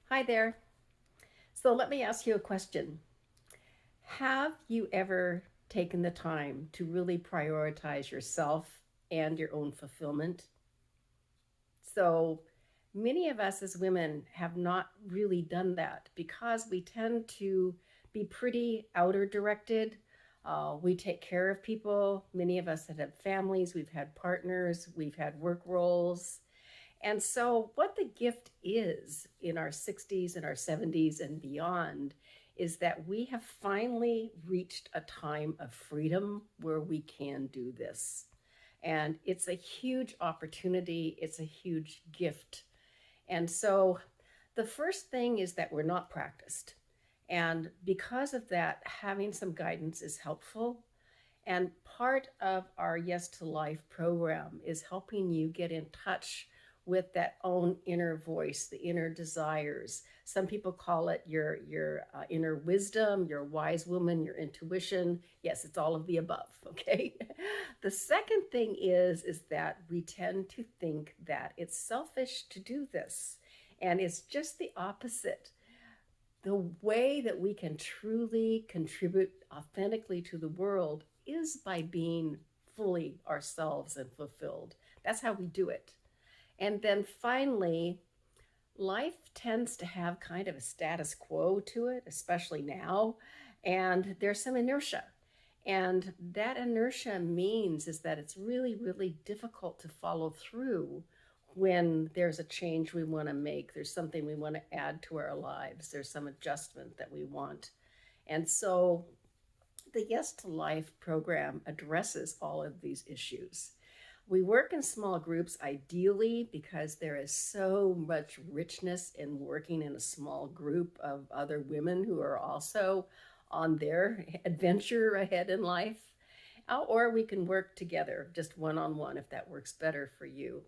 Hi there. So let me ask you a question. Have you ever taken the time to really prioritize yourself and your own fulfillment? So many of us as women have not really done that because we tend to be pretty outer directed. We take care of people. Many of us that have families, we've had partners, we've had work roles. And so, what the gift is in our 60s and our 70s and beyond is that we have finally reached a time of freedom where we can do this. And it's a huge opportunity, it's a huge gift. And so, the first thing is that we're not practiced. And because of that, having some guidance is helpful. And part of our Yes to Life program is helping you get in touch with that own inner voice, the inner desires. Some people call it your inner wisdom, your wise woman, your intuition. Yes, it's all of the above. Okay. The second thing is that we tend to think that it's selfish to do this, and it's just the opposite. The way that we can truly contribute authentically to the world is by being fully ourselves and fulfilled. That's how we do it. And then finally, life tends to have kind of a status quo to it, especially now, and there's some inertia. And that inertia means is that it's really, really difficult to follow through when there's a change we want to make. There's something we want to add to our lives. There's some adjustment that we want. And so the Yes to Life program addresses all of these issues. We work in small groups ideally because there is so much richness in working in a small group of other women who are also on their adventure ahead in life. Or we can work together just one on one if that works better for you.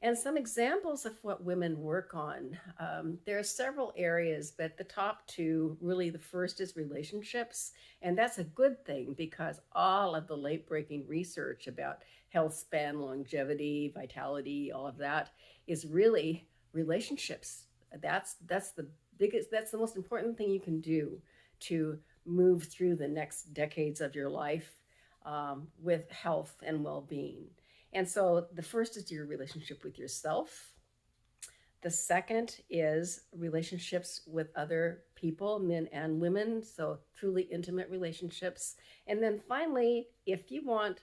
And some examples of what women work on. There are several areas, but the top two, really the first is relationships. And that's a good thing because all of the late breaking research about health span, longevity, vitality, all of that is really relationships. That's the biggest, that's the most important thing you can do to move through the next decades of your life with health and well being. And so the first is your relationship with yourself. The second is relationships with other people, men and women, so truly intimate relationships. And then finally, if you want,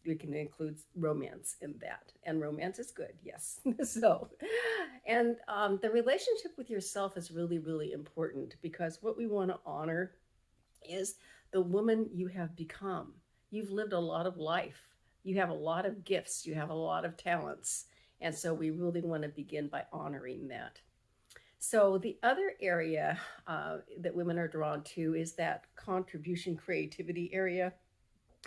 we can include romance in that. And romance is good, yes. So, and the relationship with yourself is really, really important because what we want to honor is the woman you have become. You've lived a lot of life. You have a lot of gifts. You have a lot of talents. And so we really want to begin by honoring that. So the other area that women are drawn to is that contribution creativity area.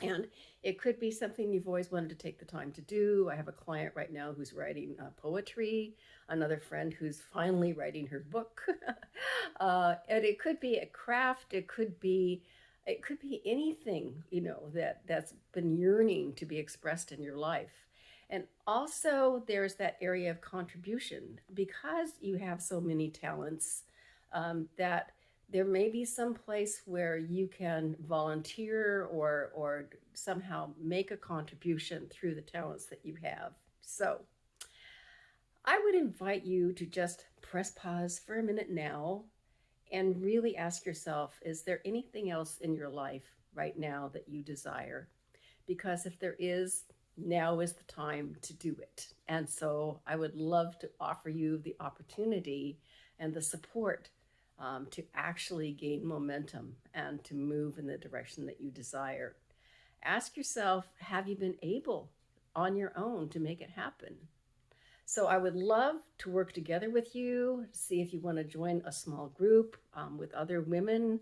And it could be something you've always wanted to take the time to do. I have a client right now who's writing poetry, another friend who's finally writing her book. And it could be a craft, it could be anything, that's been yearning to be expressed in your life. And also there's that area of contribution because you have so many talents, that there may be some place where you can volunteer or somehow make a contribution through the talents that you have. So I would invite you to just press pause for a minute now and really ask yourself, is there anything else in your life right now that you desire? Because if there is, now is the time to do it. And so I would love to offer you the opportunity and the support to actually gain momentum and to move in the direction that you desire. Ask yourself, have you been able on your own to make it happen? So I would love to work together with you, see if you want to join a small group with other women.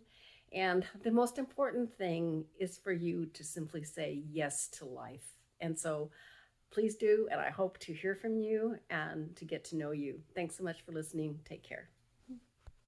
And the most important thing is for you to simply say yes to life. And so please do. And I hope to hear from you and to get to know you. Thanks so much for listening. Take care.